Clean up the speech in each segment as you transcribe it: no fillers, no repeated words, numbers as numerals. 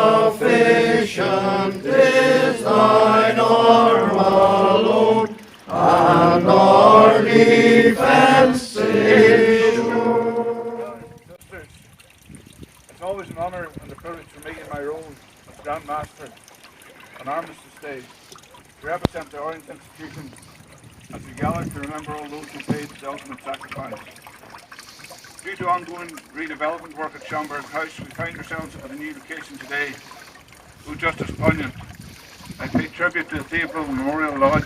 sufficient is thine arm alone, and our defense is sure. Sisters, it's always an honour and a privilege for me in my role as Grand Master on Armistice Day to represent the Orient Institution as we gather to remember all those who paid the ultimate sacrifice. Due to ongoing redevelopment work at Schomberg House, we find ourselves at a new location today, though just as poignant. I pay tribute to the Theobald Memorial Lodge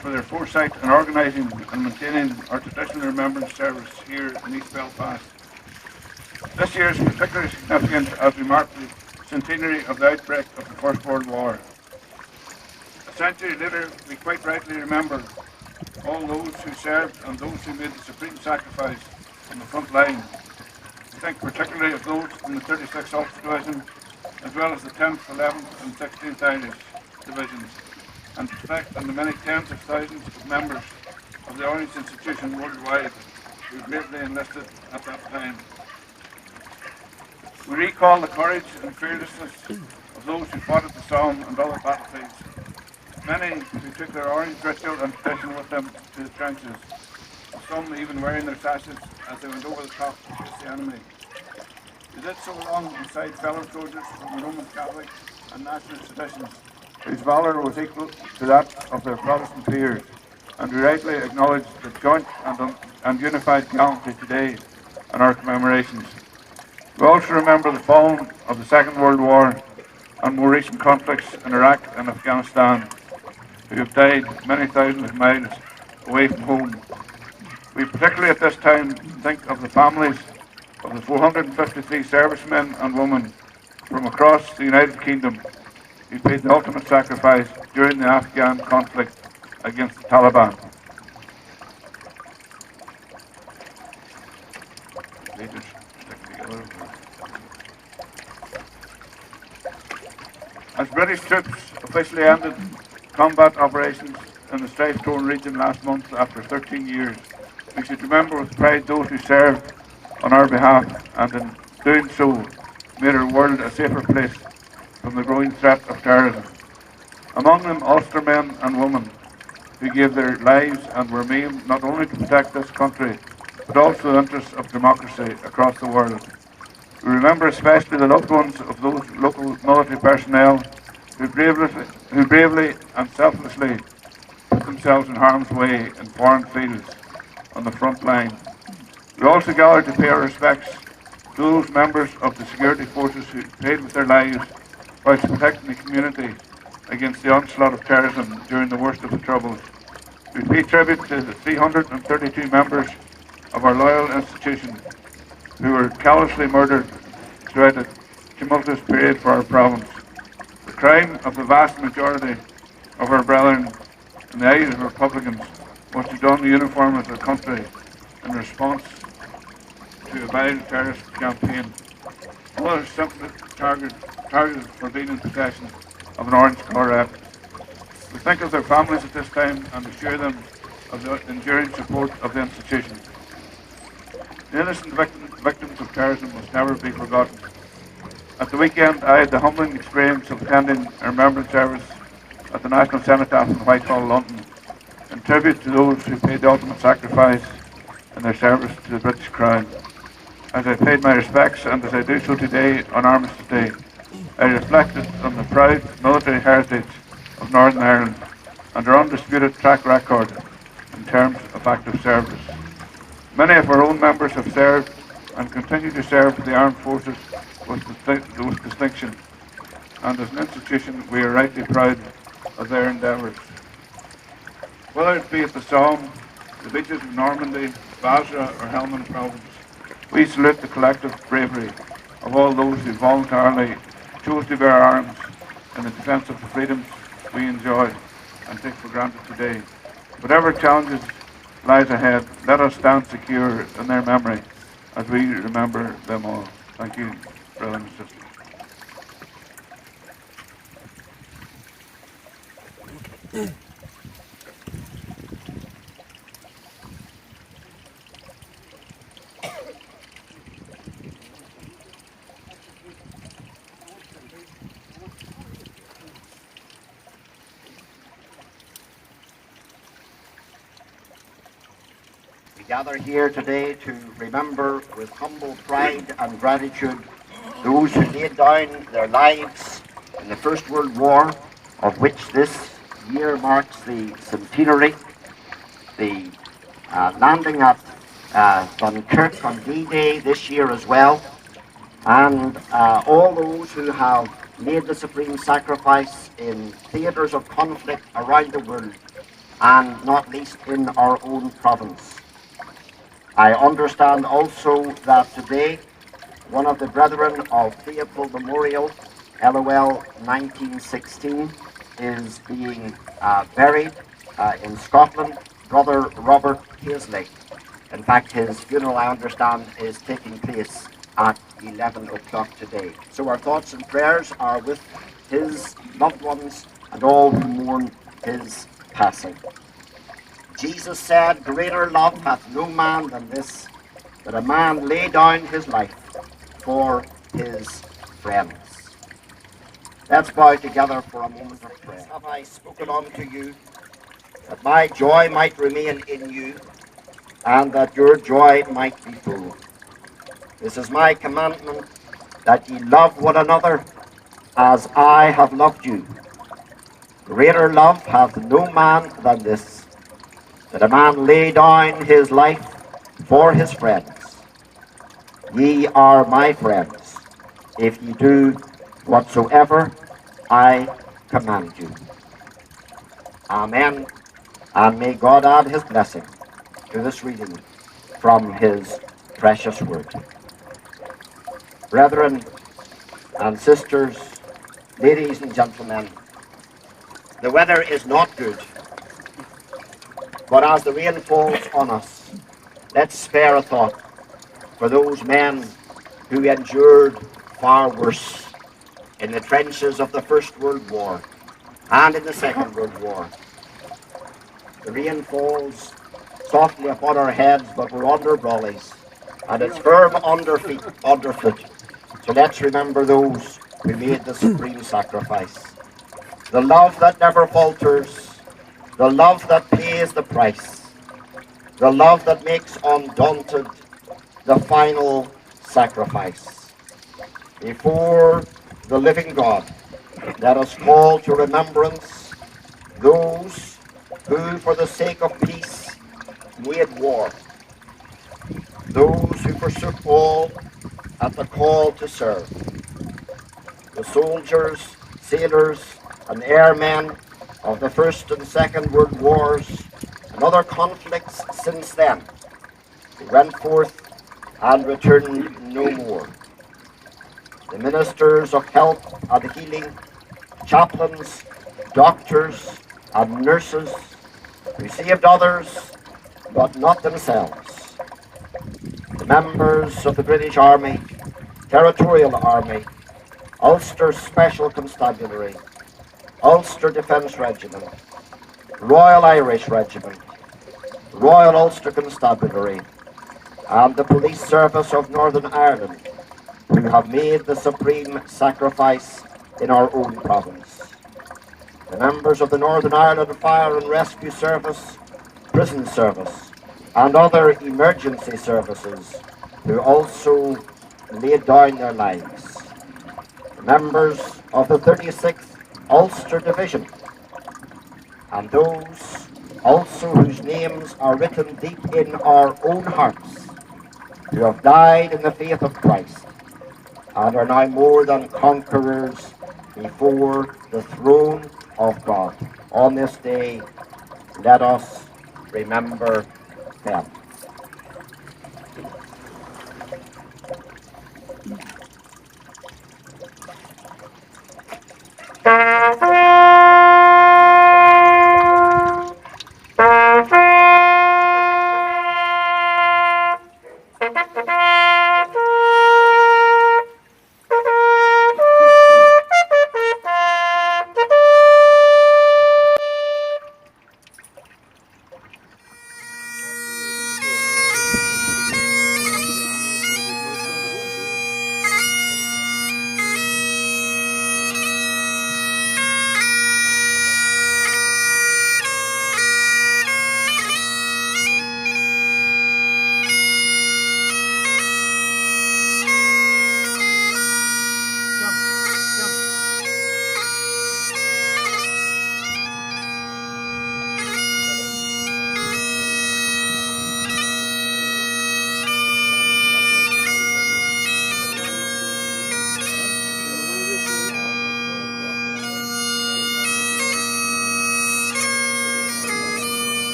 for their foresight in organising and maintaining our traditional remembrance service here in East Belfast. This year is particularly significant as we mark the centenary of the outbreak of the First World War. A century later, we quite rightly remember all those who served and those who made the supreme sacrifice on the front line. We think particularly of those in the 36th Ulster Division, as well as the 10th, 11th and 16th Irish Divisions, and reflect on the many tens of thousands of members of the Orient Institution worldwide who bravely enlisted at that time. We recall the courage and fearlessness of those who fought at the Somme and other battlefields, many who took their orange ritual and tradition with them to the trenches, some even wearing their sashes as they went over the top to face the enemy. They did so alongside fellow soldiers from the Roman Catholic and nationalist traditions, whose valour was equal to that of their Protestant peers, and we rightly acknowledge the joint and unified gallantry today in our commemorations. We also remember the fallen of the Second World War and more recent conflicts in Iraq and Afghanistan, who have died many thousands of miles away from home. We particularly at this time think of the families of the 453 servicemen and women from across the United Kingdom who paid the ultimate sacrifice during the Afghan conflict against the Taliban. As British troops officially ended combat operations in the strife-torn region last month after 13 years, we should remember with pride those who served on our behalf and in doing so made our world a safer place from the growing threat of terrorism. Among them Ulstermen and women who gave their lives and were maimed not only to protect this country but also the interests of democracy across the world. We remember especially the loved ones of those local military personnel who bravely and selflessly put themselves in harm's way in foreign fields on the front line. We also gather to pay our respects to those members of the security forces who paid with their lives whilst protecting the community against the onslaught of terrorism during the worst of the Troubles. We pay tribute to the 332 members of our loyal institution who were callously murdered throughout a tumultuous period for our province. The crime of the vast majority of our brethren in the eyes of Republicans was to don the uniform of their country in response to a violent terrorist campaign. Others simply targeted for being in possession of an orange colour rep. We think of their families at this time and assure them of the enduring support of the institution. The innocent victims of terrorism must never be forgotten. At the weekend, I had the humbling experience of attending a remembrance service at the National Cenotaph in Whitehall, London, in tribute to those who paid the ultimate sacrifice in their service to the British Crown. As I paid my respects, and as I do so today on Armistice Day, I reflected on the proud military heritage of Northern Ireland and our undisputed track record in terms of active service. Many of our own members have served and continue to serve the armed forces with distinction, and as an institution we are rightly proud of their endeavours. Whether it be at the Somme, the beaches of Normandy, Basra or Helmand province, we salute the collective bravery of all those who voluntarily chose to bear arms in the defence of the freedoms we enjoy and take for granted today. Whatever challenges lies ahead, let us stand secure in their memory as we remember them all. Thank you, brothers and sisters. gather here today to remember with humble pride and gratitude those who laid down their lives in the First World War, of which this year marks the centenary, the landing at Dunkirk on D-Day this year as well, and all those who have made the supreme sacrifice in theatres of conflict around the world, and not least in our own province. I understand also that today one of the brethren of Faithful Memorial, LOL 1916, is being buried in Scotland, Brother Robert Paisley. In fact, his funeral, I understand, is taking place at 11 o'clock today. So our thoughts and prayers are with his loved ones and all who mourn his passing. Jesus said, "Greater love hath no man than this, that a man lay down his life for his friends." Let's bow together for a moment of prayer. Have I spoken unto you, that my joy might remain in you, and that your joy might be full. This is my commandment, that ye love one another as I have loved you. Greater love hath no man than this, that a man lay down his life for his friends. Ye are my friends, if ye do whatsoever I command you. Amen, and may God add his blessing to this reading from his precious word. Brethren and sisters, ladies and gentlemen, the weather is not good, but as the rain falls on us, let's spare a thought for those men who endured far worse in the trenches of the First World War and in the Second World War. The rain falls softly upon our heads, but we're under brollies, and it's firm underfoot. So let's remember those who made the supreme sacrifice. The love that never falters, the love that pays the price, the love that makes undaunted the final sacrifice. Before the living God, let us call to remembrance those who, for the sake of peace, made war, those who forsook all at the call to serve, the soldiers, sailors, and airmen of the First and Second World Wars and other conflicts since then, who went forth and returned no more. The ministers of health and healing, chaplains, doctors, and nurses, who saved others but not themselves. The members of the British Army, Territorial Army, Ulster Special Constabulary, Ulster Defence Regiment, Royal Irish Regiment, Royal Ulster Constabulary, and the Police Service of Northern Ireland, who have made the supreme sacrifice in our own province. The members of the Northern Ireland Fire and Rescue Service, Prison Service, and other emergency services, who also laid down their lives. The members of the 36th Ulster Division, and those also whose names are written deep in our own hearts, who have died in the faith of Christ, and are now more than conquerors before the throne of God. On this day, let us remember them.